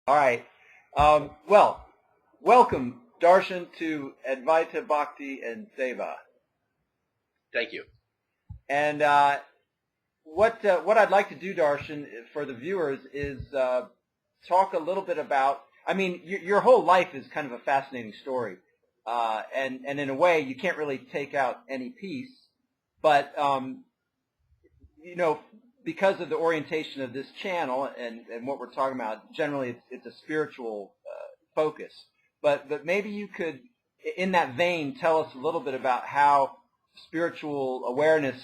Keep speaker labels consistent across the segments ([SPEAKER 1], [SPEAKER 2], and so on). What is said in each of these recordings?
[SPEAKER 1] All right. Well, welcome, Darshan, to Advaita, Bhakti, and Seva.
[SPEAKER 2] Thank you.
[SPEAKER 1] And what I'd like to do, Darshan, for the viewers is talk a little bit about. I mean, your whole life is kind of a fascinating story, and in a way, you can't really take out any piece. But you know, because of the orientation of this channel and what we're talking about, generally it's a spiritual focus. But maybe you could, in that vein, tell us a little bit about how spiritual awareness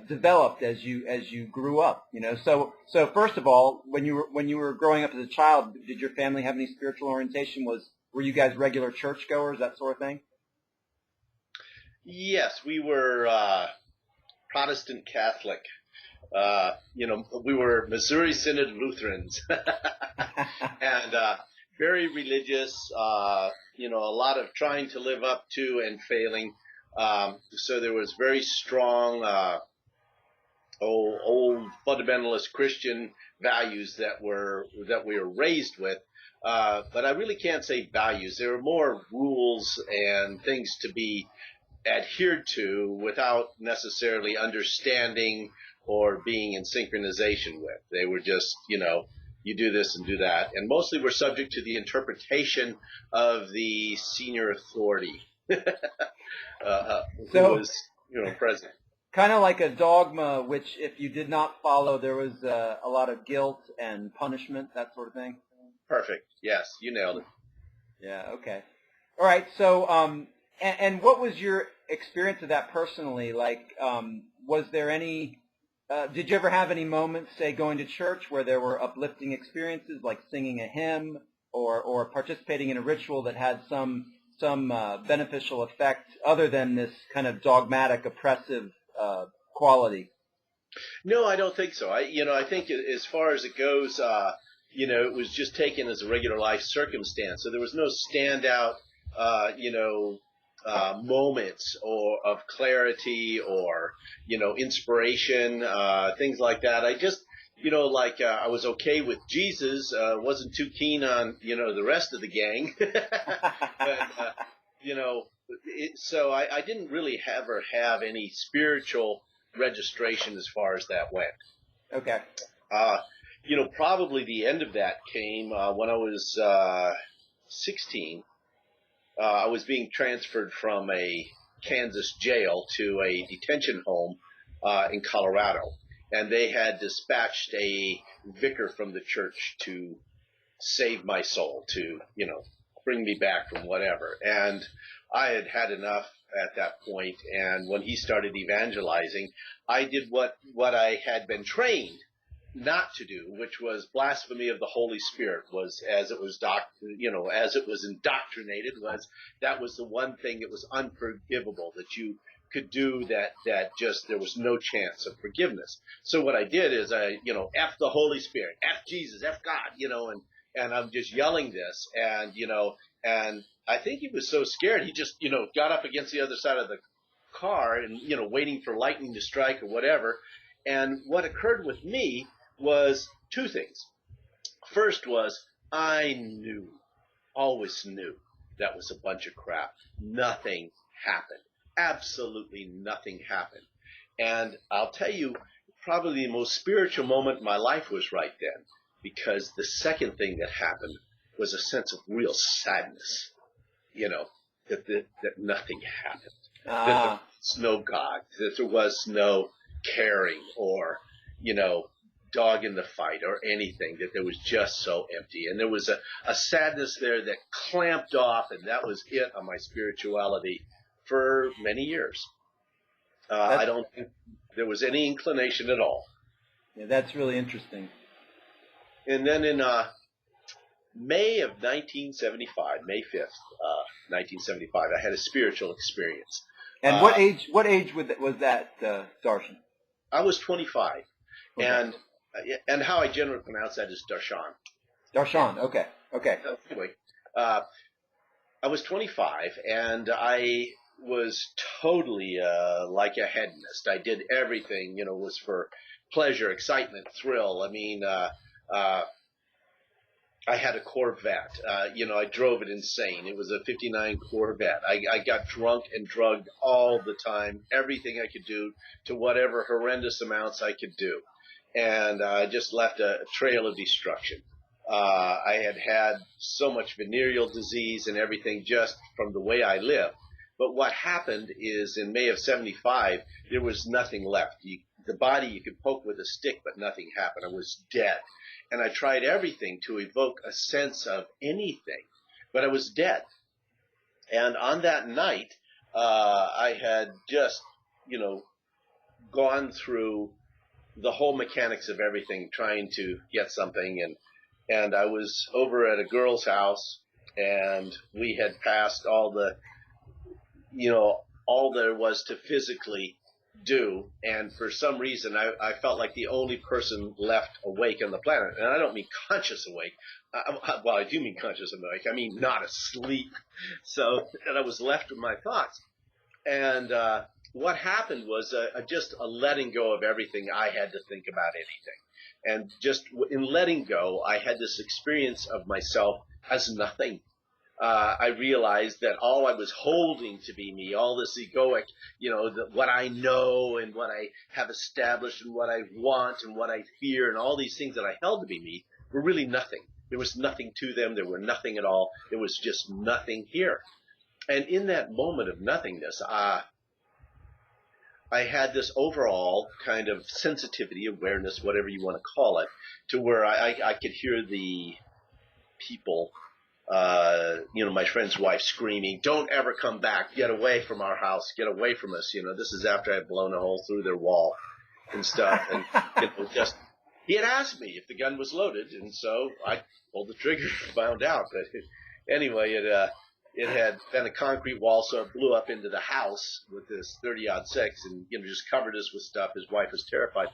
[SPEAKER 1] developed as you grew up. You know, so first of all, when you were growing up as a child, did your family have any spiritual orientation? Were you guys regular churchgoers, that sort of thing?
[SPEAKER 2] Yes, we were Protestant Catholic. We were Missouri Synod Lutherans, and very religious. A lot of trying to live up to and failing. So there was very strong old fundamentalist Christian values that we were raised with. But I really can't say values. There were more rules and things to be adhered to without necessarily understanding or being in synchronization with. They were just, you do this and do that. And mostly we're subject to the interpretation of the senior authority who was, present.
[SPEAKER 1] Kind of like a dogma, which if you did not follow, there was a lot of guilt and punishment, that sort of thing.
[SPEAKER 2] Perfect. Yes, you nailed it.
[SPEAKER 1] Yeah, okay. All right, so and what was your experience of that personally? Like, was there any, did you ever have any moments, say, going to church where there were uplifting experiences, like singing a hymn or participating in a ritual that had some beneficial effect other than this kind of dogmatic, oppressive quality?
[SPEAKER 2] No, I don't think so. I think as far as it goes, it was just taken as a regular life circumstance. So there was no standout, moments or of clarity or, inspiration, things like that. I just, I was okay with Jesus, wasn't too keen on, the rest of the gang. But, so I didn't really ever have any spiritual registration as far as that went.
[SPEAKER 1] Okay.
[SPEAKER 2] Probably the end of that came when I was 16. I was being transferred from a Kansas jail to a detention home in Colorado, and they had dispatched a vicar from the church to save my soul, to bring me back from whatever. And I had had enough at that point, and when he started evangelizing, I did what I had been trained not to do, which was blasphemy of the Holy Spirit, was as it was as it was indoctrinated, that was the one thing that was unforgivable that you could do, that just there was no chance of forgiveness. So what I did is F the Holy Spirit, F Jesus, F God, and I'm just yelling this, and I think he was so scared he just got up against the other side of the car and waiting for lightning to strike or whatever. And what occurred with me was two things. First was I always knew that was a bunch of crap. Nothing happened. Absolutely nothing happened. And I'll tell you, probably the most spiritual moment in my life was right then, because the second thing that happened was a sense of real sadness, that nothing happened, that there was no God, that there was no caring or, dog in the fight or anything, that there was just so empty. And there was a sadness there that clamped off, and that was it on my spirituality for many years. I don't think there was any inclination at all.
[SPEAKER 1] Yeah, that's really interesting.
[SPEAKER 2] And then in May of 1975, May 5th, 1975, I had a spiritual experience.
[SPEAKER 1] And what age was that, Darshan?
[SPEAKER 2] I was 25.
[SPEAKER 1] Okay.
[SPEAKER 2] And how I generally pronounce that is Darshan.
[SPEAKER 1] Darshan, okay.
[SPEAKER 2] Anyway, I was 25, and I was totally like a hedonist. I did everything, was for pleasure, excitement, thrill. I mean, I had a Corvette. I drove it insane. It was a '59 Corvette. I got drunk and drugged all the time, everything I could do to whatever horrendous amounts I could do. And I just left a trail of destruction. I had so much venereal disease and everything just from the way I lived. But what happened is in May of '75, there was nothing left. The body you could poke with a stick, but nothing happened. I was dead. And I tried everything to evoke a sense of anything, but I was dead. And on that night, I had just, gone through the whole mechanics of everything, trying to get something. And I was over at a girl's house, and we had passed all there was to physically do, and for some reason I felt like the only person left awake on the planet. And I don't mean conscious awake. I do mean conscious awake. I mean not asleep. So and I was left with my thoughts. And what happened was just a letting go of everything. I had to think about anything. And just in letting go, I had this experience of myself as nothing. I realized that all I was holding to be me, all this egoic, what I know and what I have established and what I want and what I fear and all these things that I held to be me were really nothing. There was nothing to them. There were nothing at all. There was just nothing here. And in that moment of nothingness, I had this overall kind of sensitivity, awareness, whatever you want to call it, to where I could hear the people, my friend's wife screaming, "Don't ever come back. Get away from our house. Get away from us." This is after I had blown a hole through their wall and stuff. And he had asked me if the gun was loaded. And so I pulled the trigger and found out. But anyway, it had been a concrete wall, so it blew up into the house with this 30-06 and, just covered us with stuff. His wife was terrified,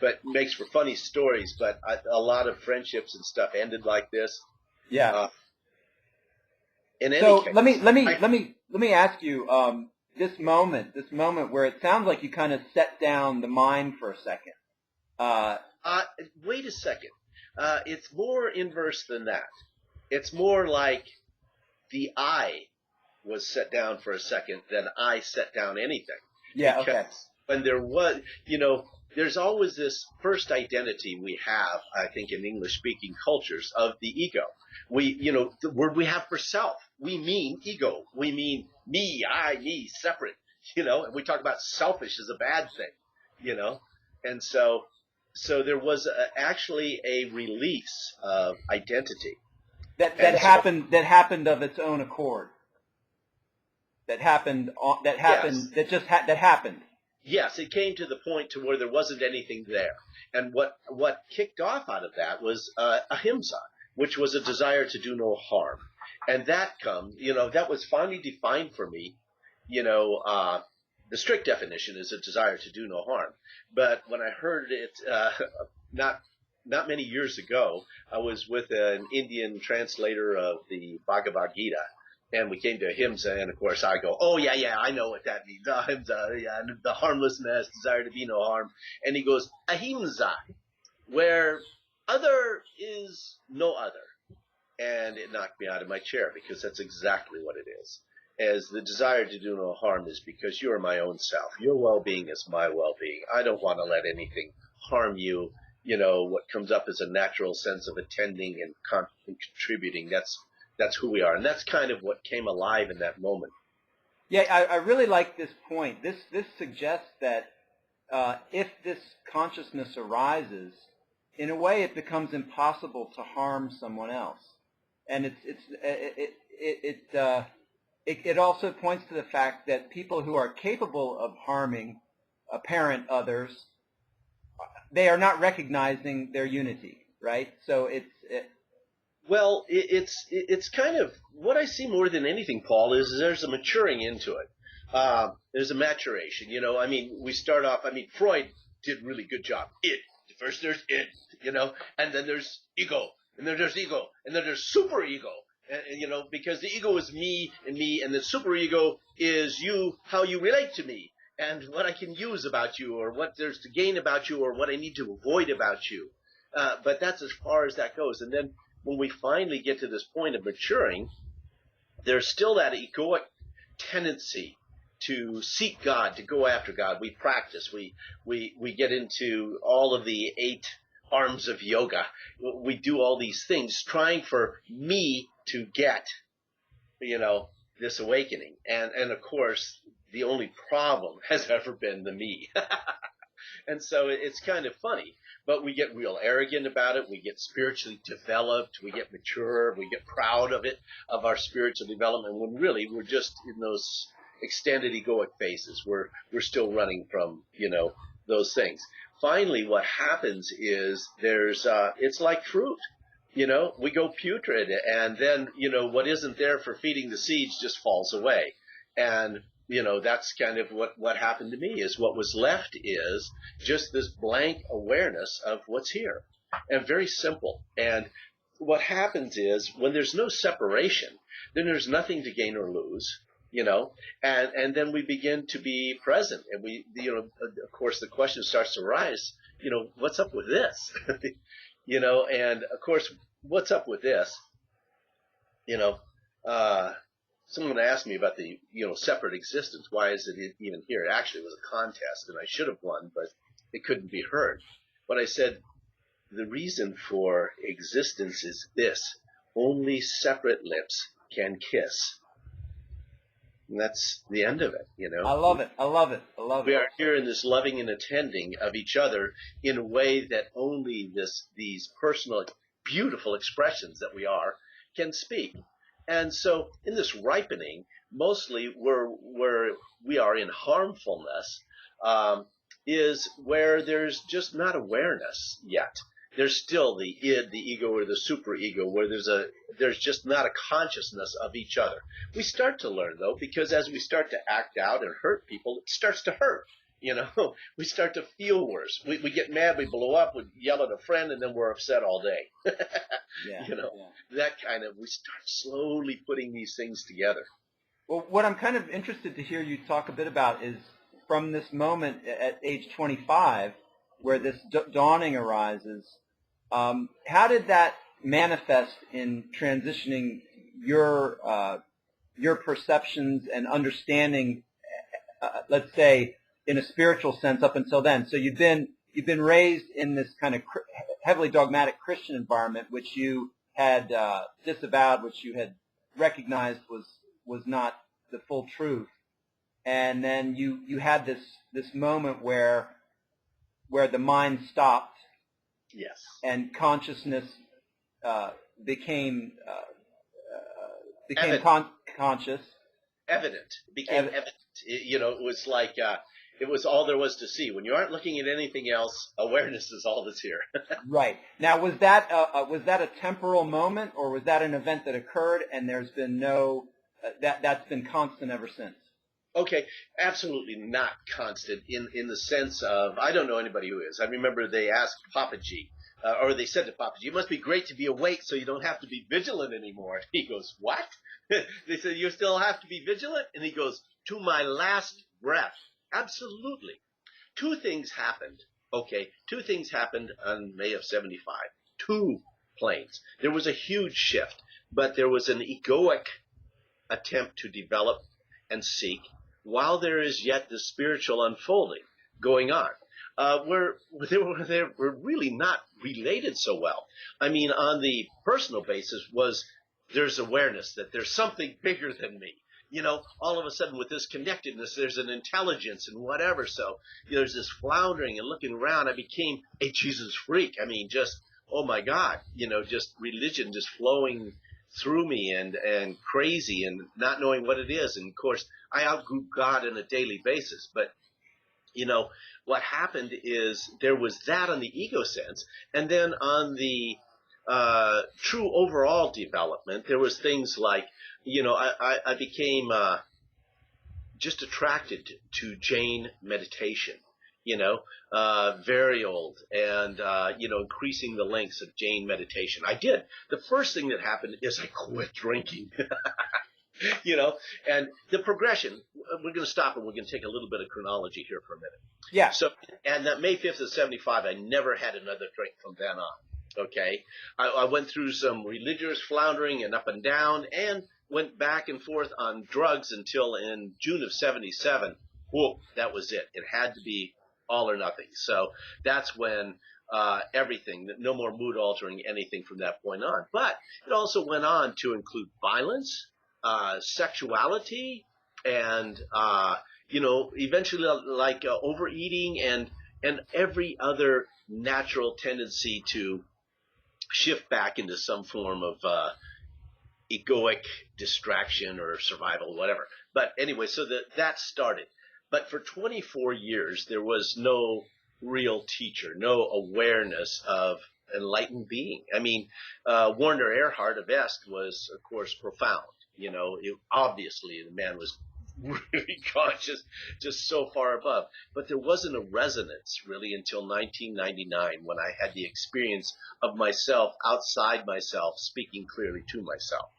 [SPEAKER 2] but makes for funny stories. But a lot of friendships and stuff ended like this.
[SPEAKER 1] Yeah.
[SPEAKER 2] In any
[SPEAKER 1] So
[SPEAKER 2] case,
[SPEAKER 1] let me ask you, this moment where it sounds like you kind of set down the mind for a second.
[SPEAKER 2] Wait a second. It's more inverse than that. It's more like the I was set down for a second than I set down anything.
[SPEAKER 1] Yeah.
[SPEAKER 2] Because
[SPEAKER 1] Okay.
[SPEAKER 2] when there was, there's always this first identity we have, I think, in English-speaking cultures of the ego. The word we have for self, we mean ego. We mean me, I, me, separate, and we talk about selfish as a bad thing, and so there was actually a release of identity.
[SPEAKER 1] That happened of its own accord. That happened. That happened.
[SPEAKER 2] Yes, it came to the point to where there wasn't anything there. And what kicked off out of that was ahimsa, which was a desire to do no harm. And that that was finally defined for me. The strict definition is a desire to do no harm. But when I heard it, not many years ago, I was with an Indian translator of the Bhagavad Gita. And we came to ahimsa, and of course I go, "Oh yeah, I know what that means. Ahimsa, yeah, the harmlessness, desire to be no harm." And he goes, "Ahimsa, where other is no other." And it knocked me out of my chair, because that's exactly what it is. As the desire to do no harm is because you are my own self. Your well-being is my well-being. I don't want to let anything harm you. What comes up is a natural sense of attending and contributing. That's who we are. And that's kind of what came alive in that moment.
[SPEAKER 1] Yeah, I really like this point. This suggests that if this consciousness arises, in a way it becomes impossible to harm someone else. And it also points to the fact that people who are capable of harming apparent others, they are not recognizing their unity, right? So
[SPEAKER 2] Well, it's kind of what I see more than anything, Paul, is there's a maturing into it. There's a maturation. We start off. Freud did a really good job. First there's it, and then there's ego, and then there's ego, and then there's super ego, and because the ego is me, and the super ego is you, how you relate to me, and what I can use about you, or what there's to gain about you, or what I need to avoid about you. But that's as far as that goes, and then when we finally get to this point of maturing, there's still that egoic tendency to seek God, to go after God. We practice. We get into all of the 8 arms of yoga. We do all these things trying for me to get, this awakening. And of course, the only problem has ever been the me. And so it's kind of funny, but we get real arrogant about it. We get spiritually developed. We get mature. We get proud of it, of our spiritual development, when really we're just in those extended egoic phases. We're still running from, those things. Finally, what happens is it's like fruit. We go putrid, and then, what isn't there for feeding the seeds just falls away. And that's kind of what happened to me. Is what was left is just this blank awareness of what's here, and very simple. And what happens is when there's no separation, then there's nothing to gain or lose, and then we begin to be present, and we, of course, the question starts to arise, what's up with this, and of course, what's up with this, someone asked me about the, separate existence. Why is it even here? It actually was a contest, and I should have won, but it couldn't be heard. But I said, the reason for existence is this: only separate lips can kiss. And that's the end of it,
[SPEAKER 1] I love it. I love it. I love it.
[SPEAKER 2] We are here in this loving and attending of each other in a way that only these personal, beautiful expressions that we are can speak. And so in this ripening, mostly where we are in harmfulness, is where there's just not awareness yet. There's still the id, the ego, or the superego, where there's just not a consciousness of each other. We start to learn, though, because as we start to act out and hurt people, it starts to hurt. We start to feel worse. We get mad, we blow up, we yell at a friend, and then we're upset all day. That kind of, we start slowly putting these things together.
[SPEAKER 1] Well, what I'm kind of interested to hear you talk a bit about is from this moment at age 25, where this dawning arises, how did that manifest in transitioning your perceptions and understanding, let's say, in a spiritual sense up until then? So you've been raised in this kind of heavily dogmatic Christian environment, which you had disavowed, which you had recognized was not the full truth, and then you had this moment where the mind stopped,
[SPEAKER 2] yes,
[SPEAKER 1] and consciousness became conscious.
[SPEAKER 2] Evident. It became evident. It was like it was all there was to see. When you aren't looking at anything else, awareness is all that's here.
[SPEAKER 1] Right. Now, was that a temporal moment, or was that an event that occurred and there's been no that's been constant ever since?
[SPEAKER 2] Okay, absolutely not constant in the sense of, I don't know anybody who is. I remember they asked Papaji, or they said to Papaji, it must be great to be awake so you don't have to be vigilant anymore. He goes, what? They said, you still have to be vigilant? And he goes, to my last breath. Absolutely. Two things happened on May of 75. 2 planes. There was a huge shift, but there was an egoic attempt to develop and seek, while there is yet the spiritual unfolding going on. We're really not related so well. I mean, on the personal basis there's awareness that there's something bigger than me. All of a sudden with this connectedness, there's an intelligence and whatever. So there's this floundering and looking around. I became a Jesus freak. I mean, just, oh my God, just religion just flowing through me and crazy and not knowing what it is. And of course, I outgrew God on a daily basis. But, what happened is there was that on the ego sense. And then on the true overall development, there was things like, I became just attracted to Jain meditation, very old, and, increasing the lengths of Jain meditation. I did. The first thing that happened is I quit drinking, and the progression, we're going to stop and we're going to take a little bit of chronology here for a minute.
[SPEAKER 1] Yeah.
[SPEAKER 2] So, and that May 5th of 75, I never had another drink from then on. Okay. I went through some religious floundering and up and down and went back and forth on drugs until in June of 77. Whoa, that was it. It had to be all or nothing. So that's when everything, no more mood altering anything from that point on. But it also went on to include violence, sexuality, and, eventually like overeating and every other natural tendency to shift back into some form of egoic distraction or survival, whatever. But anyway, so that started. But for 24 years, there was no real teacher, no awareness of enlightened being. I mean, Werner Erhard of Est was, of course, profound. Obviously, the man was really conscious, just so far above. But there wasn't a resonance really until 1999 when I had the experience of myself outside myself speaking clearly to myself,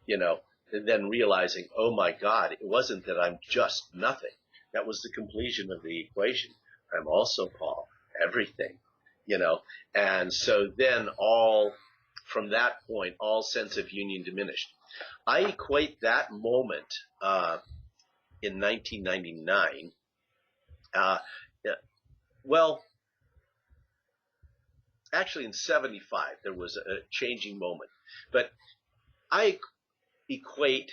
[SPEAKER 2] and then realizing, oh my God, it wasn't that I'm just nothing. That was the completion of the equation. I'm also Paul, everything, and so then from that point, all sense of union diminished. I equate that moment, in 1999, well, actually in 75, there was a changing moment. But I equate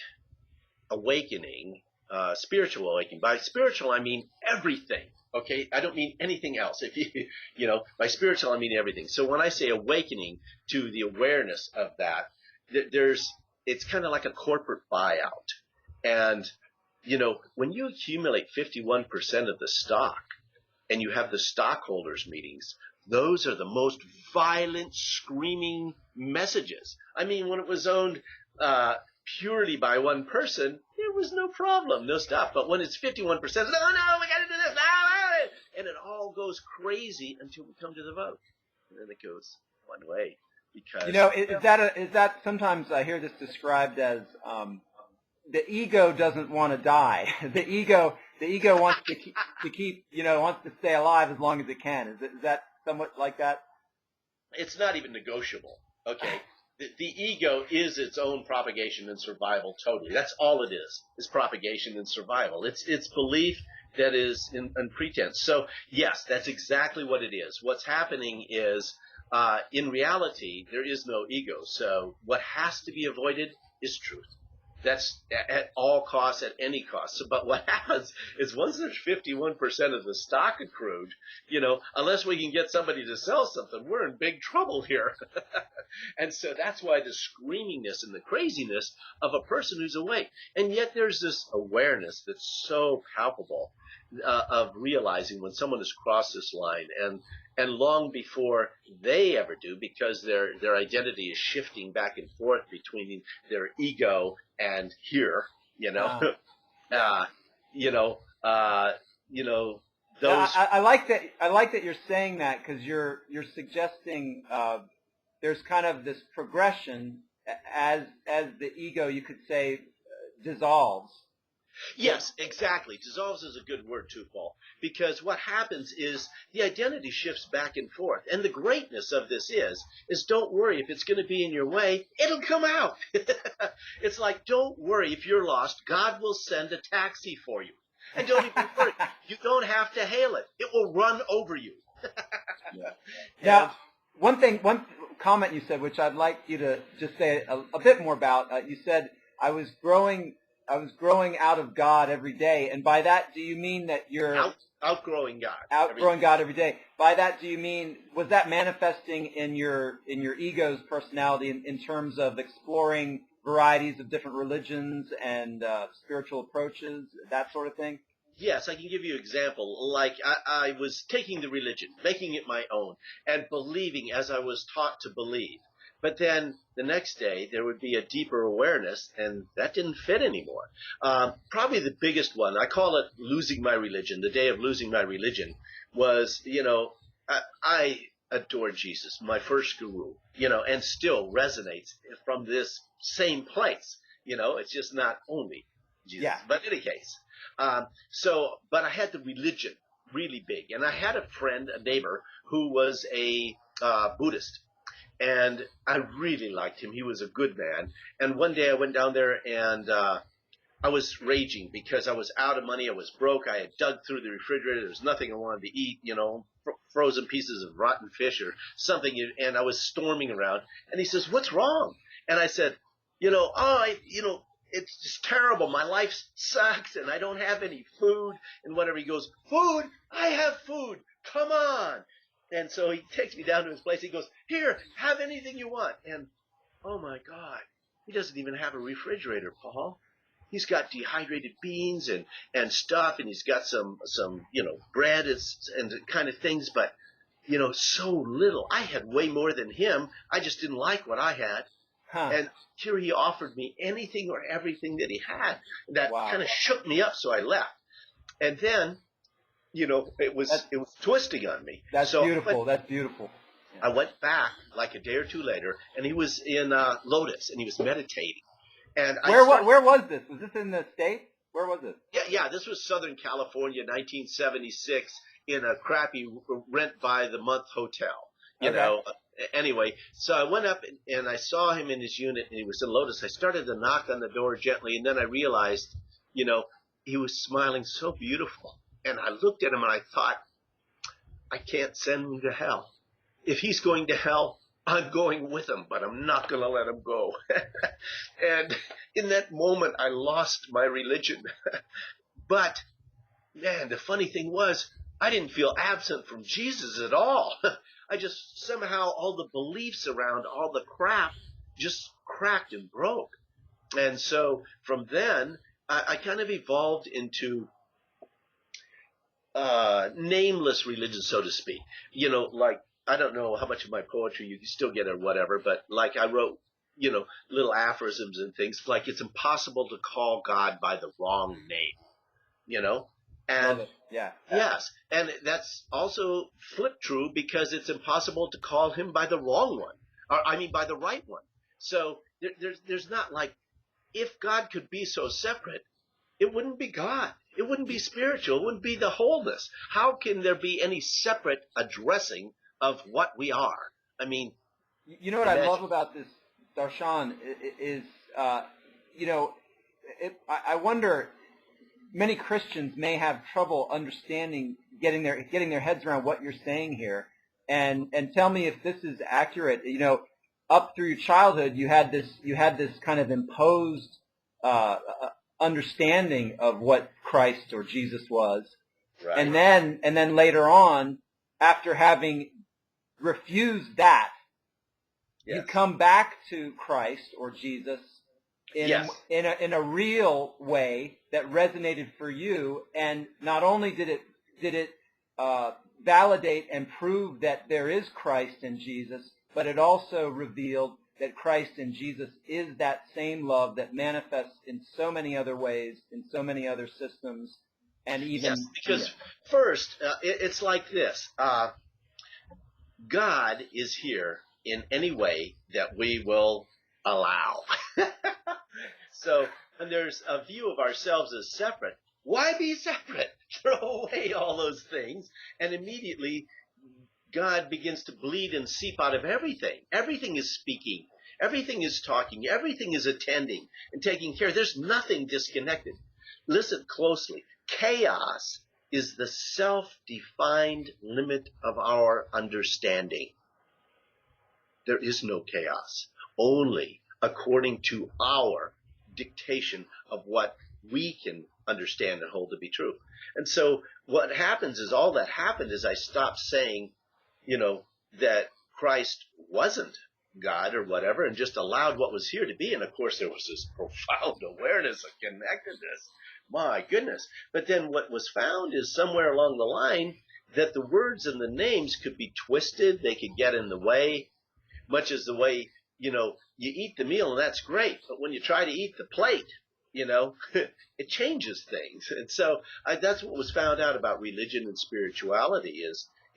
[SPEAKER 2] awakening, spiritual awakening. By spiritual, I mean everything. Okay, I don't mean anything else. If by spiritual, I mean everything. So when I say awakening to the awareness of that, it's kind of like a corporate buyout. And, when you accumulate 51% of the stock and you have the stockholders meetings, those are the most violent, screaming messages. I mean, when it was owned purely by one person, there was no problem, no stuff. But when it's 51%, no, we got to do this now, and it all goes crazy until we come to the vote, and then it goes one way. Because
[SPEAKER 1] is that sometimes I hear this described as the ego doesn't want to die. The ego wants to keep wants to stay alive as long as it can. Is that somewhat like that?
[SPEAKER 2] It's not even negotiable. Okay. The ego is its own propagation and survival totally. That's all it is propagation and survival. It's belief that is in pretense. So, yes, that's exactly what it is. What's happening is, in reality, there is no ego. So what has to be avoided is truth. That's at all costs, at any cost. So, but what happens is once there's 51% of the stock accrued, unless we can get somebody to sell something, we're in big trouble here. And so that's why the screamingness and the craziness of a person who's awake. And yet there's this awareness that's so palpable of realizing when someone has crossed this line, and long before they ever do, because their identity is shifting back and forth between their ego and here, those.
[SPEAKER 1] I like that. I like that you're saying that, because you're suggesting there's kind of this progression as the ego, you could say, dissolves.
[SPEAKER 2] Yes, exactly. Dissolves is a good word too, Paul, because what happens is the identity shifts back and forth. And the greatness of this is don't worry if it's going to be in your way, it'll come out. It's like, don't worry if you're lost, God will send a taxi for you. And don't even worry, you don't have to hail it. It will run over you.
[SPEAKER 1] Yeah. Now, one comment you said, which I'd like you to just say a bit more about, you said, I was growing out of God every day. And by that, do you mean that you're
[SPEAKER 2] outgrowing God?
[SPEAKER 1] Outgrowing God every day. By that, do you mean, was that manifesting in your ego's personality in terms of exploring varieties of different religions and spiritual approaches, that sort of thing?
[SPEAKER 2] Yes, I can give you an example. Like I was taking the religion, making it my own, and believing as I was taught to believe. But then the next day there would be a deeper awareness, and that didn't fit anymore. Probably the biggest one, I call it losing my religion. The day of losing my religion was, I adored Jesus, my first guru, and still resonates from this same place. It's just not only Jesus. Yeah. But in any case, but I had the religion really big, and I had a friend, a neighbor, who was a Buddhist. And I really liked him. He was a good man. And one day I went down there and I was raging because I was out of money. I was broke. I had dug through the refrigerator. There was nothing I wanted to eat, frozen pieces of rotten fish or something. And I was storming around. And he says, "What's wrong?" And I said, it's just terrible. My life sucks and I don't have any food and whatever. He goes, "Food? I have food. Come on." And so he takes me down to his place. He goes, "Here, have anything you want." And oh my God, he doesn't even have a refrigerator, Paul. He's got dehydrated beans and stuff, and he's got some bread and kind of things, but so little. I had way more than him. I just didn't like what I had.
[SPEAKER 1] Huh.
[SPEAKER 2] And here he offered me anything or everything that he had. That
[SPEAKER 1] Wow.
[SPEAKER 2] kind of shook me up, so I left. And then, it was twisting on me.
[SPEAKER 1] That's
[SPEAKER 2] so
[SPEAKER 1] beautiful. That's beautiful.
[SPEAKER 2] I went back like a day or two later, and he was in Lotus, and he was meditating. And
[SPEAKER 1] Where was this? Was this in the States? Where was it?
[SPEAKER 2] Yeah. This was Southern California, 1976, in a crappy rent-by-the-month hotel. Anyway, so I went up and I saw him in his unit, and he was in Lotus. I started to knock on the door gently, and then I realized, he was smiling so beautiful. And I looked at him and I thought, I can't send him to hell. If he's going to hell, I'm going with him, but I'm not going to let him go. And in that moment, I lost my religion. But, man, the funny thing was, I didn't feel absent from Jesus at all. I just somehow all the beliefs around all the crap just cracked and broke. And so from then, I kind of evolved into nameless religion, so to speak. Like, I don't know how much of my poetry you can still get or whatever, but like I wrote, little aphorisms and things like it's impossible to call God by the wrong name, And
[SPEAKER 1] yeah.
[SPEAKER 2] Yes, and that's also flip true because it's impossible to call him by the wrong one, or by the right one. So there's not like, if God could be so separate, it wouldn't be God. It wouldn't be spiritual. It wouldn't be the wholeness. How can there be any separate addressing of what we are?
[SPEAKER 1] You know what I love about this, Darshan, is I wonder, many Christians may have trouble understanding, getting their heads around what you're saying here, and tell me if this is accurate. Up through your childhood, you had this kind of imposed understanding of what Christ or Jesus was,
[SPEAKER 2] right.
[SPEAKER 1] and then later on, after having refused that,
[SPEAKER 2] yes.
[SPEAKER 1] you come back to Christ or Jesus
[SPEAKER 2] yes.
[SPEAKER 1] in a real way that resonated for you, and not only did it validate and prove that there is Christ in Jesus, but it also revealed that Christ in Jesus is that same love that manifests in so many other ways, in so many other systems, and even
[SPEAKER 2] because first it's like this: God is here in any way that we will allow. So when there's a view of ourselves as separate, why be separate? Throw away all those things, and immediately God begins to bleed and seep out of everything. Everything is speaking. Everything is talking. Everything is attending and taking care. There's nothing disconnected. Listen closely. Chaos is the self-defined limit of our understanding. There is no chaos, only according to our dictation of what we can understand and hold to be true. And so what happens is, all that happened is I stopped saying, that Christ wasn't God or whatever, and just allowed what was here to be. And of course there was this profound awareness of connectedness. My goodness. But then what was found is somewhere along the line that the words and the names could be twisted. They could get in the way, much as the way, you eat the meal, and that's great. But when you try to eat the plate, it changes things. And so that's what was found out about religion and spirituality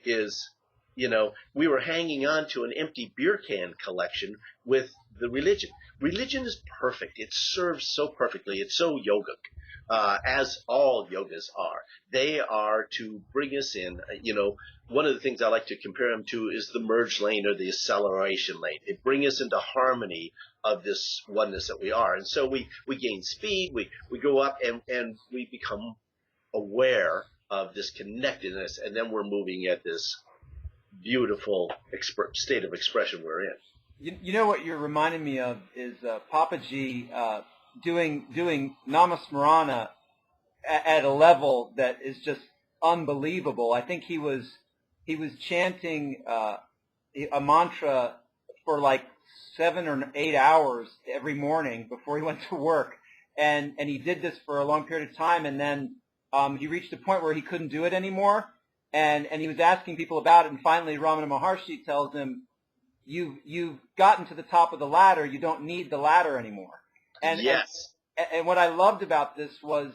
[SPEAKER 2] is we were hanging on to an empty beer can collection with the religion. Religion is perfect. It serves so perfectly. It's so yogic, as all yogas are. They are to bring us in. One of the things I like to compare them to is the merge lane or the acceleration lane. It brings us into harmony of this oneness that we are. And so we gain speed, we go up, and we become aware of this connectedness, and then we're moving at this beautiful state of expression we're in.
[SPEAKER 1] You know what you're reminding me of is Papaji doing Namasmarana at a level that is just unbelievable. I think he was chanting a mantra for like 7 or 8 hours every morning before he went to work, and he did this for a long period of time, and then he reached a point where he couldn't do it anymore, and he was asking people about it, and finally Ramana Maharshi tells him, You've gotten to the top of the ladder. You don't need the ladder anymore. And,
[SPEAKER 2] yes.
[SPEAKER 1] And what I loved about this was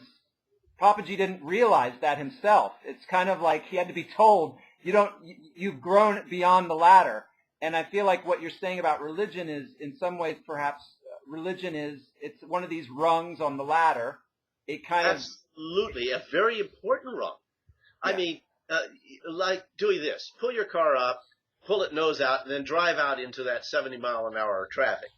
[SPEAKER 1] Papaji didn't realize that himself. It's kind of like he had to be told, you've grown beyond the ladder. And I feel like what you're saying about religion is, in some ways, perhaps it's one of these rungs on the ladder. It kind
[SPEAKER 2] Absolutely, a very important rung. Yeah. I mean, like doing this: pull your car up, pull it nose out, and then drive out into that 70-mile-an-hour traffic.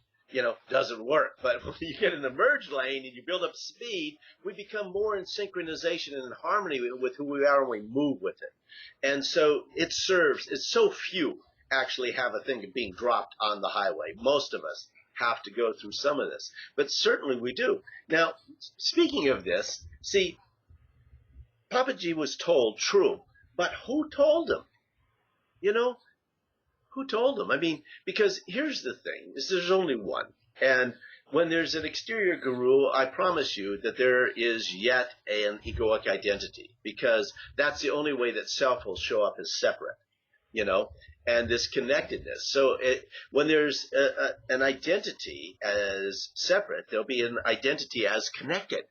[SPEAKER 2] Doesn't work. But when you get in the merge lane and you build up speed, we become more in synchronization and in harmony with who we are, and we move with it. And so it's so few actually have a thing of being dropped on the highway. Most of us have to go through some of this, but certainly we do. Now, speaking of this, see, Papaji was told true, but who told him? Who told him? I mean, because here's the thing, is there's only one. And when there's an exterior guru, I promise you that there is yet an egoic identity, because that's the only way that self will show up as separate, and this connectedness. So when there's an identity as separate, there'll be an identity as connected,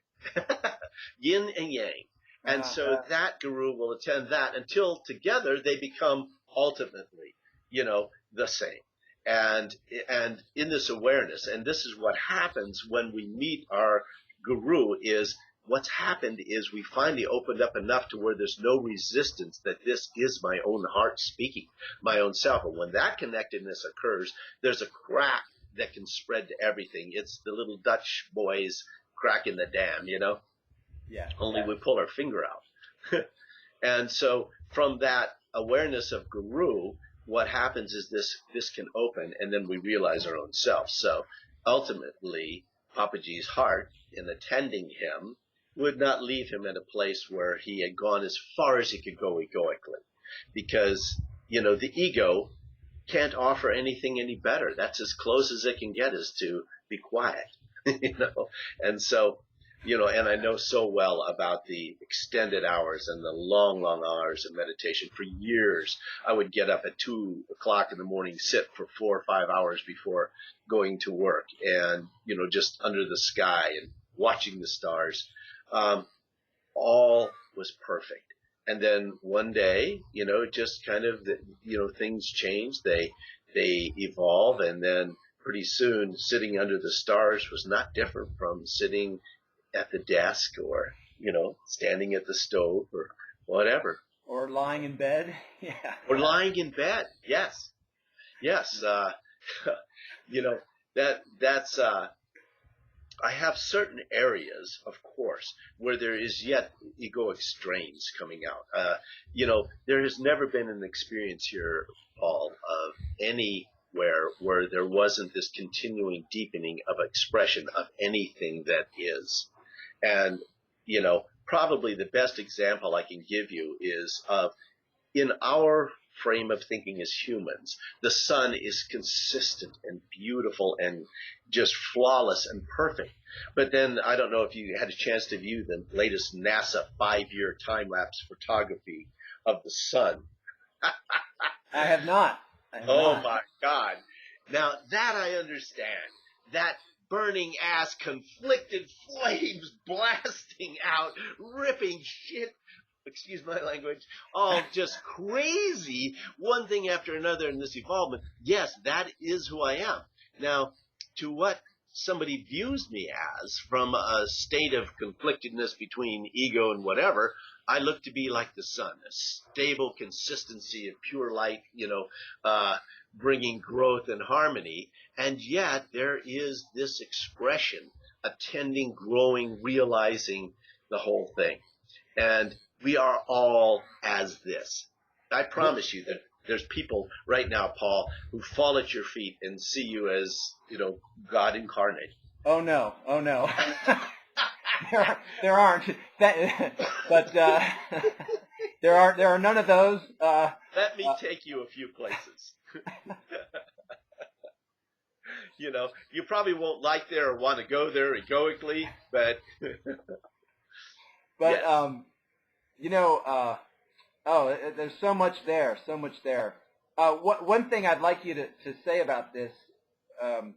[SPEAKER 2] yin and yang. And so that guru will attend that until together they become ultimately the same. And in this awareness, and this is what happens when we meet our guru, is what's happened is we finally opened up enough to where there's no resistance that this is my own heart speaking, my own self. And when that connectedness occurs, there's a crack that can spread to everything. It's the little Dutch boys cracking the dam,
[SPEAKER 1] Yeah.
[SPEAKER 2] Only we pull our finger out. And so from that awareness of guru, what happens is this can open, and then we realize our own self. So ultimately, Papaji's heart, in attending him, would not leave him in a place where he had gone as far as he could go egoically. Because, the ego can't offer anything any better. That's as close as it can get, is to be quiet, And so, and I know so well about the extended hours and the long, long hours of meditation. For years, I would get up at 2 o'clock in the morning, sit for 4 or 5 hours before going to work, and, just under the sky and watching the stars. All was perfect. And then one day, just kind of, things change. They evolve, and then pretty soon, sitting under the stars was not different from sitting at the desk, or standing at the stove, or whatever,
[SPEAKER 1] or lying in bed. Yeah.
[SPEAKER 2] Or lying in bed. Yes. That's I have certain areas, of course, where there is yet egoic strains coming out. There has never been an experience here, Paul, of anywhere where there wasn't this continuing deepening of expression of anything that is. And, probably the best example I can give you is in our frame of thinking as humans, the sun is consistent and beautiful and just flawless and perfect. But then, I don't know if you had a chance to view the latest NASA 5-year time-lapse photography of the sun.
[SPEAKER 1] I have not.
[SPEAKER 2] My God. Now, that I understand. That burning ass, conflicted flames blasting out, ripping shit, excuse my language, all just crazy, one thing after another in this evolvement. Yes, that is who I am. Now, to what somebody views me as from a state of conflictedness between ego and whatever, I look to be like the sun, a stable consistency of pure light, bringing growth and harmony. And yet there is this expression attending, growing, realizing the whole thing. And we are all as this. I promise you that there's people right now, Paul, who fall at your feet and see you as, God incarnate.
[SPEAKER 1] Oh no. there aren't. But there are none of those.
[SPEAKER 2] Let me take you a few places. You probably won't like there or want to go there egoically, but
[SPEAKER 1] but yes. There's so much there. One thing I'd like you to say about this, and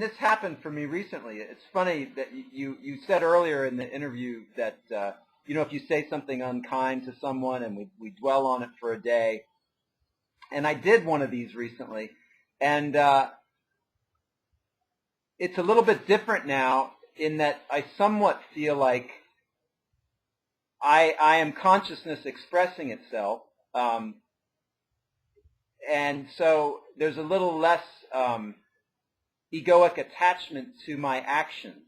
[SPEAKER 1] this happened for me recently. It's funny that you said earlier in the interview that if you say something unkind to someone and we dwell on it for a day, and I did one of these recently, and it's a little bit different now in that I somewhat feel like I am consciousness expressing itself, and so there's a little less egoic attachment to my actions.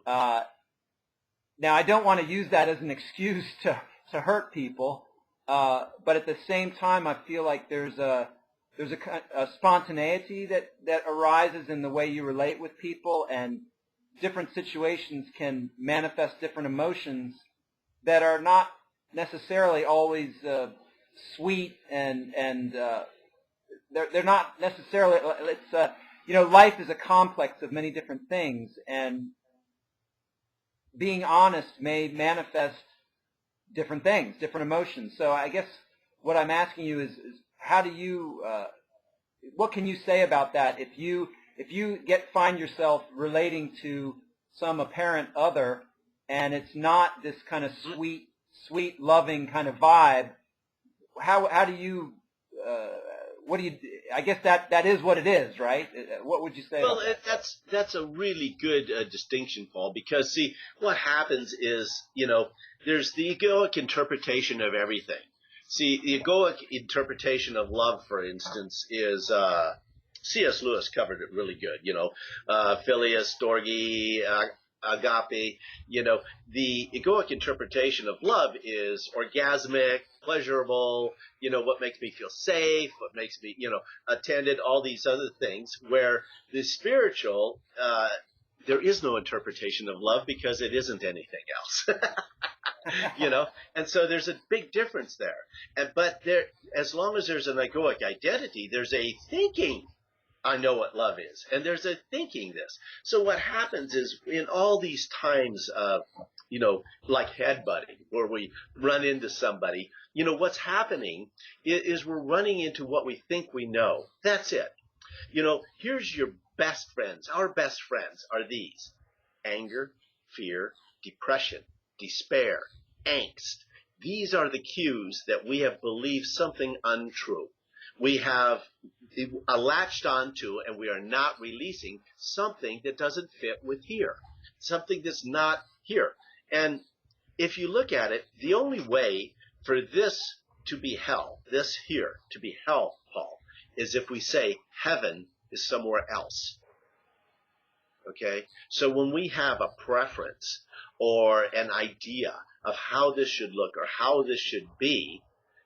[SPEAKER 1] Now, I don't want to use that as an excuse to hurt people, but at the same time, I feel like there's a spontaneity that arises in the way you relate with people, and different situations can manifest different emotions that are not necessarily always sweet, and they're not necessarily. It's life is a complex of many different things, and being honest may manifest different things, different emotions. So I guess what I'm asking you is how do you? What can you say about that if you find yourself relating to some apparent other, and it's not this kind of sweet, loving kind of vibe? How do you? What do you? I guess that is what it is, right? What would you say?
[SPEAKER 2] Well, that's a really good distinction, Paul, because see, what happens is there's the egoic interpretation of everything. See, the egoic interpretation of love, for instance, is C.S. Lewis covered it really good. Phileas, Storge, agape. The egoic interpretation of love is orgasmic, pleasurable. What makes me feel safe, what makes me, attended, all these other things. Where the spiritual, there is no interpretation of love because it isn't anything else. And so there's a big difference there. But as long as there's an egoic identity, there's a thinking, I know what love is, and there's a thinking this. So what happens is in all these times of, like headbutting, where we run into somebody, what's happening is we're running into what we think we know. That's it. Here's your best friends. Our best friends are these: anger, fear, depression, despair, angst. These are the cues that we have believed something untrue. We have latched onto, and we are not releasing something that doesn't fit with here, something that's not here. And if you look at it, the only way for this to be hell, this here to be hell, Paul, is if we say heaven is somewhere else. Okay? So when we have a preference or an idea of how this should look or how this should be,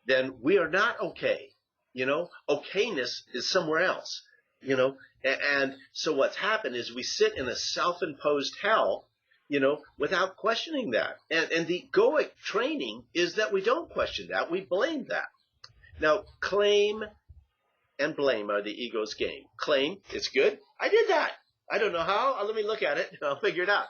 [SPEAKER 2] then we are not okay. Okayness is somewhere else, and so what's happened is we sit in a self-imposed hell, without questioning that. And the egoic training is that we don't question that. We blame that. Now, claim and blame are the ego's game. Claim, it's good. I did that. I don't know how. Let me look at it. I'll figure it out.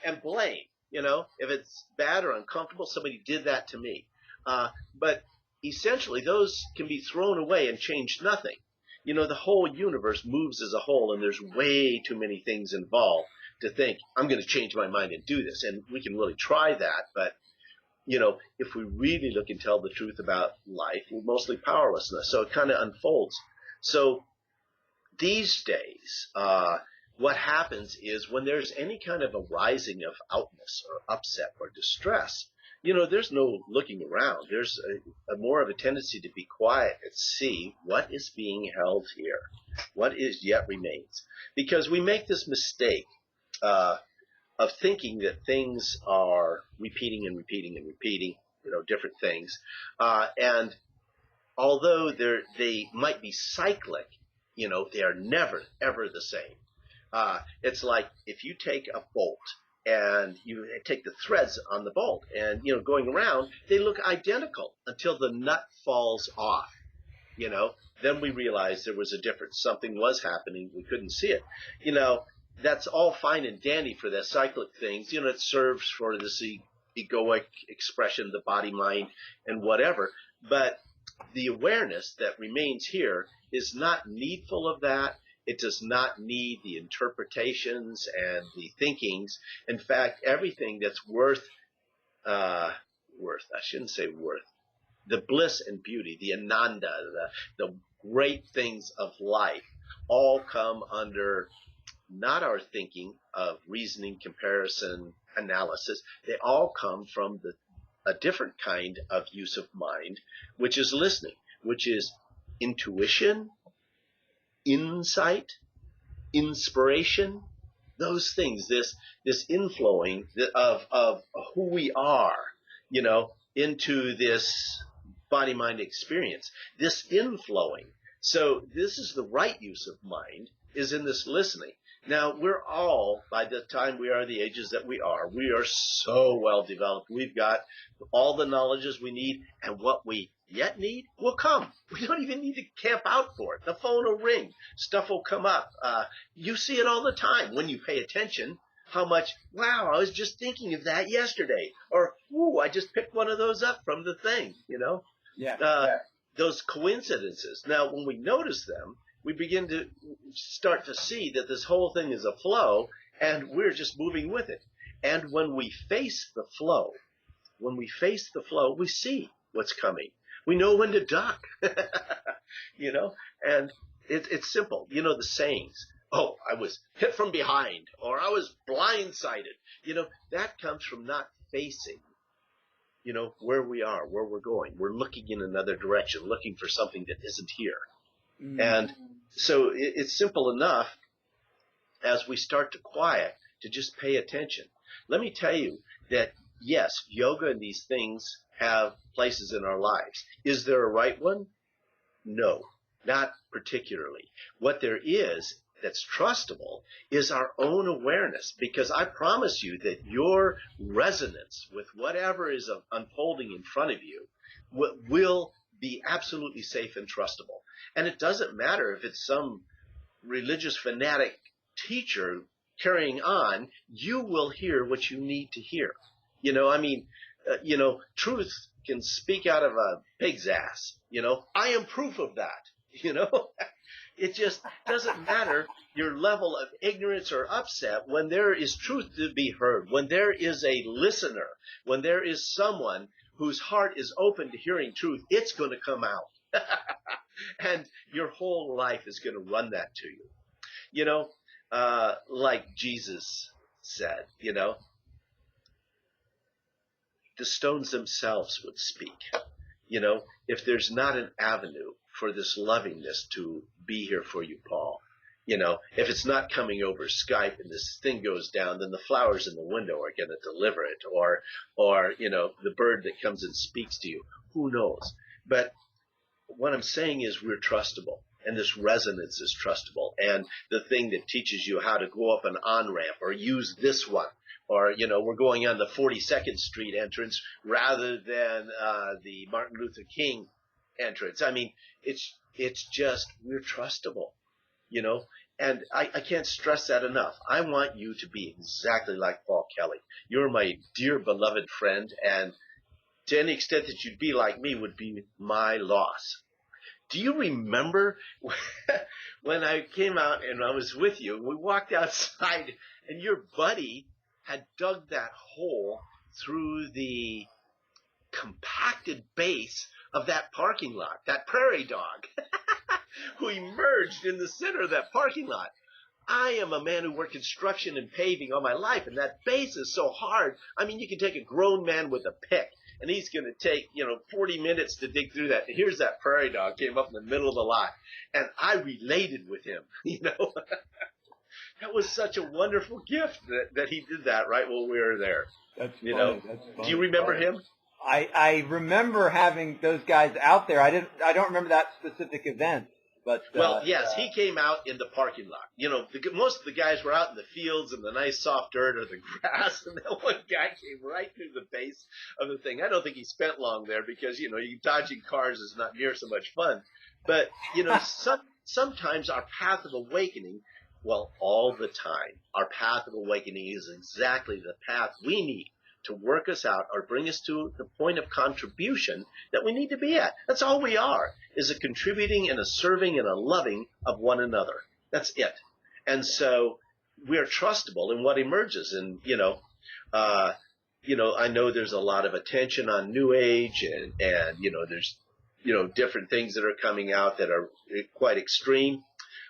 [SPEAKER 2] And blame, if it's bad or uncomfortable, somebody did that to me. But essentially, those can be thrown away and change nothing. The whole universe moves as a whole, and there's way too many things involved to think, I'm going to change my mind and do this. And we can really try that, but if we really look and tell the truth about life, we're mostly powerlessness. So it kind of unfolds. So these days, what happens is when there's any kind of a rising of outness or upset or distress, there's no looking around. There's a more of a tendency to be quiet and see what is being held here, what is yet remains. Because we make this mistake of thinking that things are repeating and repeating and repeating, different things. And although they might be cyclic, they are never, ever the same. It's like if you take a bolt and you take the threads on the bolt and, going around, they look identical until the nut falls off. Then we realize there was a difference. Something was happening. We couldn't see it. That's all fine and dandy for the cyclic things. It serves for this egoic expression, the body, mind, and whatever. But the awareness that remains here is not needful of that. It does not need the interpretations and the thinkings. In fact, everything that's I shouldn't say worth, the bliss and beauty, the ananda, the great things of life all come under not our thinking of reasoning, comparison, analysis. They all come from a different kind of use of mind, which is listening, which is intuition, insight, inspiration, those things, this inflowing of who we are, into this body-mind experience, this inflowing. So this is the right use of mind, is in this listening. Now, we're all, by the time we are the ages that we are so well developed. We've got all the knowledges we need, and what we yet need will come. We don't even need to camp out for it. The phone will ring. Stuff will come up. You see it all the time when you pay attention. How much, wow, I was just thinking of that yesterday. Or, ooh, I just picked one of those up from the thing,
[SPEAKER 1] Yeah.
[SPEAKER 2] Those coincidences. Now, when we notice them, we begin to start to see that this whole thing is a flow, and we're just moving with it. And when we face the flow, we see what's coming. We know when to duck, and it's simple. The sayings, oh, I was hit from behind, or I was blindsided. That comes from not facing, where we are, where we're going. We're looking in another direction, looking for something that isn't here. Mm. And so it's simple enough as we start to quiet to just pay attention. Let me tell you that, yes, yoga and these things have places in our lives. Is there a right one? No, not particularly. What there is that's trustable is our own awareness, because I promise you that your resonance with whatever is unfolding in front of you will be absolutely safe and trustable. And it doesn't matter if it's some religious fanatic teacher carrying on, you will hear what you need to hear. Truth can speak out of a pig's ass. I am proof of that. It just doesn't matter your level of ignorance or upset when there is truth to be heard, when there is a listener, when there is someone whose heart is open to hearing truth, it's going to come out. And your whole life is going to run that to you. Like Jesus said, the stones themselves would speak. If there's not an avenue for this lovingness to be here for you, Paul, if it's not coming over Skype and this thing goes down, then the flowers in the window are going to deliver it, or the bird that comes and speaks to you. Who knows? But what I'm saying is we're trustable, and this resonance is trustable. And the thing that teaches you how to go up an on-ramp or use this one, or, we're going on the 42nd Street entrance rather than the Martin Luther King entrance. I mean, it's just, we're trustable, and I can't stress that enough. I want you to be exactly like Paul Kelly. You're my dear beloved friend, and to any extent that you'd be like me would be my loss. Do you remember when I came out and I was with you, we walked outside and your buddy had dug that hole through the compacted base of that parking lot, that prairie dog who emerged in the center of that parking lot. I am a man who worked construction and paving all my life, and that base is so hard. I mean, you can take a grown man with a pick, and he's going to take, 40 minutes to dig through that. And here's that prairie dog came up in the middle of the lot, and I related with him, That was such a wonderful gift that he did that right while we were there.
[SPEAKER 1] That's funny. That's funny.
[SPEAKER 2] Do you remember him?
[SPEAKER 1] I remember having those guys out there. I don't remember that specific event. But,
[SPEAKER 2] yes, he came out in the parking lot. Most of the guys were out in the fields and the nice soft dirt or the grass, and that one guy came right through the base of the thing. I don't think he spent long there because, dodging cars is not near so much fun. But, sometimes our path of awakening, well, all the time, our path of awakening is exactly the path we need to work us out or bring us to the point of contribution that we need to be at. That's all we are, is a contributing and a serving and a loving of one another. That's it. And so we are trustable in what emerges. And, I know there's a lot of attention on New Age and there's, different things that are coming out that are quite extreme.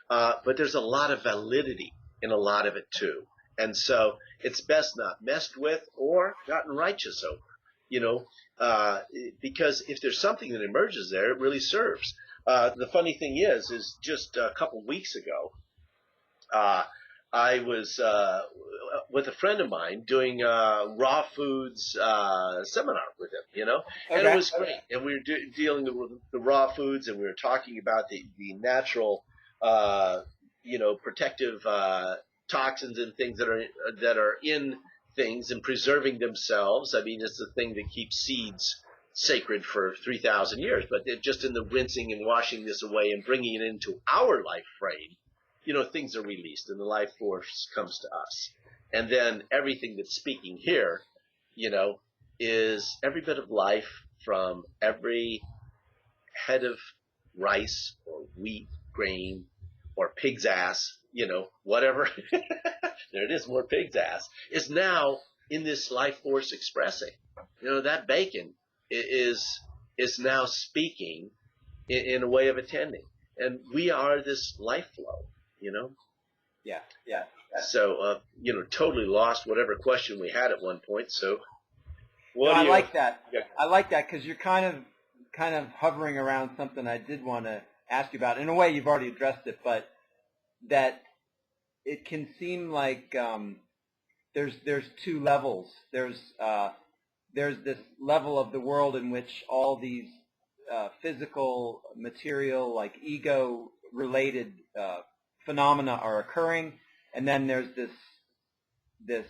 [SPEAKER 2] But there's a lot of validity in a lot of it too. And so it's best not messed with or gotten righteous over, because if there's something that emerges there, it really serves. The funny thing is just a couple weeks ago, I was with a friend of mine doing a raw foods seminar with him, and it was great. And we were dealing with the raw foods, and we were talking about the natural, protective toxins and things that are in things and preserving themselves. I mean, it's the thing that keeps seeds sacred for 3,000 years. But just in the rinsing and washing this away and bringing it into our life frame, things are released and the life force comes to us. And then everything that's speaking here, is every bit of life from every head of rice or wheat, grain, or pig's ass, whatever, there it is, more pig's ass, is now in this life force expressing. That bacon is now speaking in a way of attending. And we are this life flow,
[SPEAKER 1] Yeah.
[SPEAKER 2] So, totally lost whatever question we had at one point. So
[SPEAKER 1] I like that. Yeah. I like that because you're kind of hovering around something I did want to ask you about. In a way, you've already addressed it, but that it can seem like there's two levels. There's this level of the world in which all these physical, material, like ego-related phenomena are occurring, and then there's this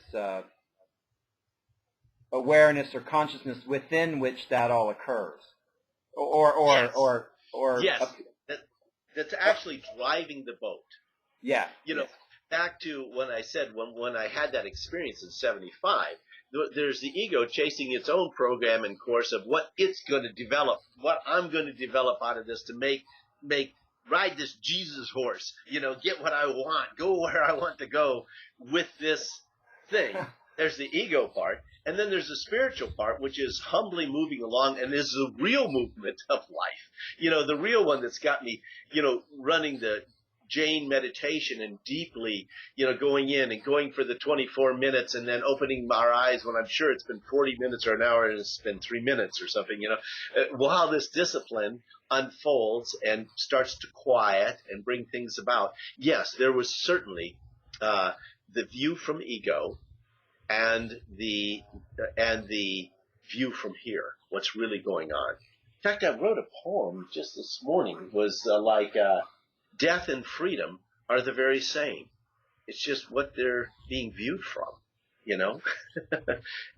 [SPEAKER 1] awareness or consciousness within which that all occurs,
[SPEAKER 2] yes. That's actually driving the boat.
[SPEAKER 1] Yeah.
[SPEAKER 2] Back to when I said when I had that experience in 75, there's the ego chasing its own program and course of what it's going to develop, what I'm going to develop out of this to ride this Jesus horse, get what I want, go where I want to go with this thing. There's the ego part. And then there's the spiritual part, which is humbly moving along and is the real movement of life. The real one that's got me, running the Jane meditation and deeply, going in and going for the 24 minutes and then opening our eyes when I'm sure it's been 40 minutes or an hour and it's been 3 minutes or something, while this discipline unfolds and starts to quiet and bring things about. Yes, there was certainly the view from ego and the view from here, what's really going on. In fact, I wrote a poem just this morning. It was death and freedom are the very same. It's just what they're being viewed from,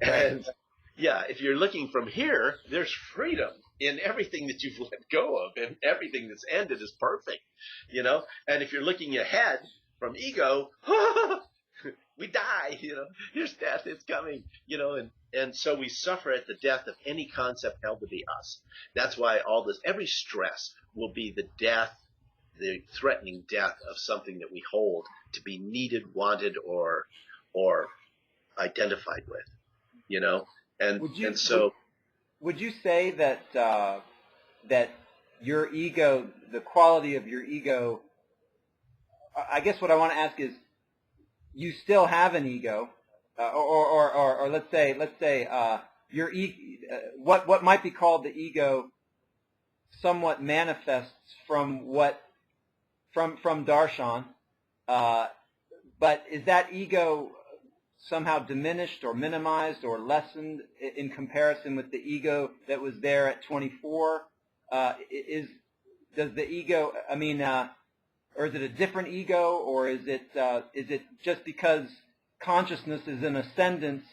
[SPEAKER 2] And yeah, if you're looking from here, there's freedom in everything that you've let go of, and everything that's ended is perfect, And if you're looking ahead from ego, we die, here's death, it's coming, and so we suffer at the death of any concept held to be us. That's why every stress will be the death, the threatening death of something that we hold to be needed, wanted, or identified with, And so
[SPEAKER 1] would you say that that your ego, the quality of your ego, I guess what I want to ask is, you still have an ego, or let's say your what might be called the ego somewhat manifests from Darshan, but is that ego somehow diminished or minimized or lessened in comparison with the ego that was there at 24? Does the ego, or is it a different ego, or is it just because consciousness is in ascendance,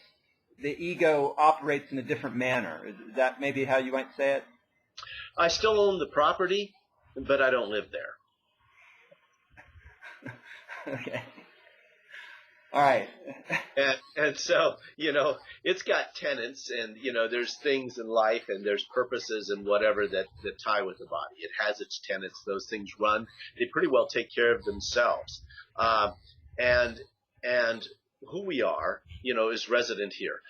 [SPEAKER 1] the ego operates in a different manner? Is that maybe how you might say it?
[SPEAKER 2] I still own the property, but I don't live there.
[SPEAKER 1] Okay. All right.
[SPEAKER 2] And so, it's got tenets, and, there's things in life and there's purposes and whatever that tie with the body. It has its tenets. Those things run. They pretty well take care of themselves. And who we are, is resident here.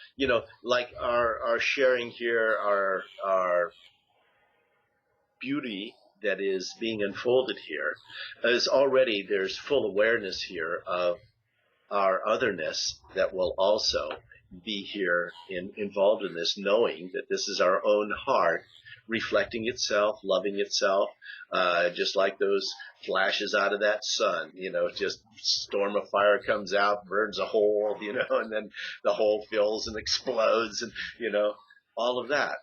[SPEAKER 2] Like our sharing here, our beauty that is being unfolded here is already, there's full awareness here of our otherness that will also be here involved in this, knowing that this is our own heart reflecting itself, loving itself, just like those flashes out of that sun, just storm of fire comes out, burns a hole, and then the hole fills and explodes, and, all of that.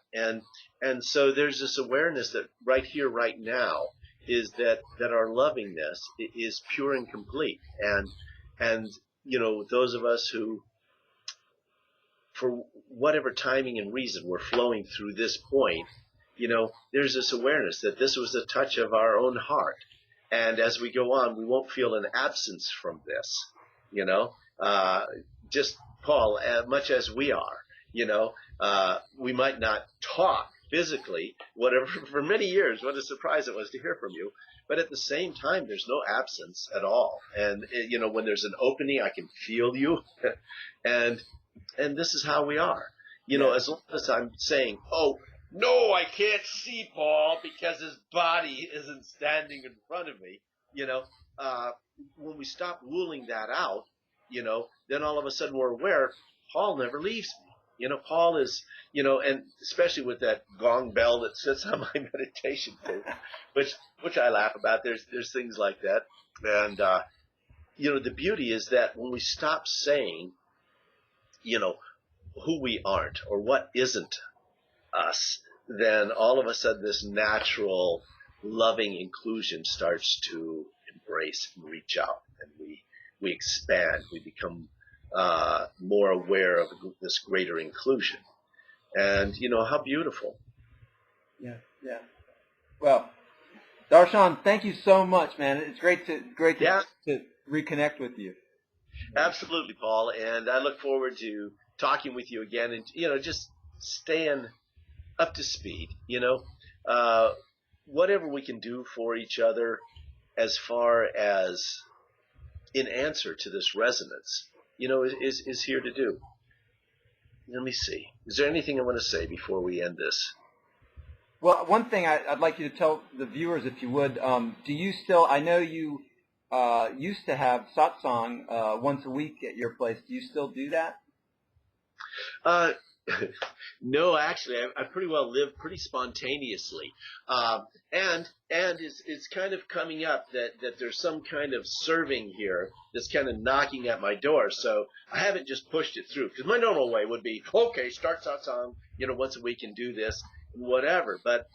[SPEAKER 2] And so there's this awareness that right here, right now, is that our lovingness is pure and complete. And those of us who, for whatever timing and reason, we're flowing through this point, there's this awareness that this was a touch of our own heart. And as we go on, we won't feel an absence from this, just Paul, as much as we are, we might not talk physically, whatever, for many years. What a surprise it was to hear from you. But at the same time, there's no absence at all. And, when there's an opening, I can feel you. and this is how we are. As long as I'm saying, oh, no, I can't see Paul because his body isn't standing in front of me, when we stop ruling that out, then all of a sudden we're aware Paul never leaves me. Paul is, and especially with that gong bell that sits on my meditation table, which I laugh about. There's things like that. And, the beauty is that when we stop saying, who we aren't or what isn't us, then all of a sudden this natural loving inclusion starts to embrace and reach out, and we expand, we become more aware of this greater inclusion. And how beautiful.
[SPEAKER 1] Yeah. Well, Darshan, thank you so much, man. It's great to reconnect with you.
[SPEAKER 2] Absolutely, Paul. And I look forward to talking with you again, and just staying up to speed. Whatever we can do for each other, as far as in answer to this resonance, is here to do. Let me see. Is there anything I want to say before we end this?
[SPEAKER 1] Well, one thing I'd like you to tell the viewers, if you would, do you still, I know you used to have satsang once a week at your place. Do you still do that?
[SPEAKER 2] No, actually, I pretty well live pretty spontaneously. And it's kind of coming up that there's some kind of serving here that's kind of knocking at my door. So I haven't just pushed it through, because my normal way would be, okay, start satsang, once a week and do this, whatever. But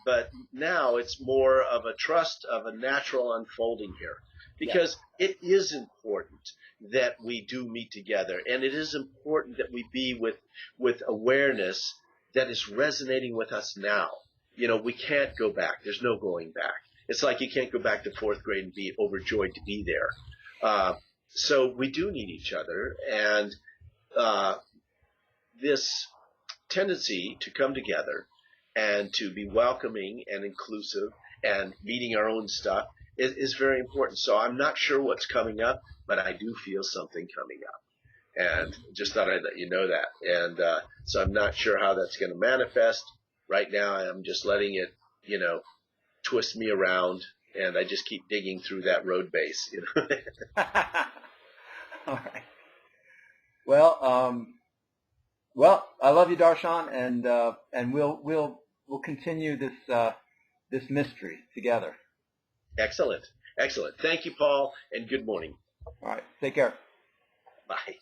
[SPEAKER 2] now it's more of a trust of a natural unfolding here, because it is important that we do meet together, and it is important that we be with awareness that is resonating with us now. We can't go back. There's no going back. It's like you can't go back to fourth grade and be overjoyed to be there. So we do need each other, and this tendency to come together and to be welcoming and inclusive and meeting our own stuff is very important. So I'm not sure what's coming up, but I do feel something coming up. And just thought I'd let you know that. And so I'm not sure how that's going to manifest, Right now, I'm just letting it, twist me around, and I just keep digging through that road base.
[SPEAKER 1] All right. Well, I love you, Darshan, and we'll continue this mystery together.
[SPEAKER 2] Excellent. Thank you, Paul, and good morning.
[SPEAKER 1] All right. Take care.
[SPEAKER 2] Bye.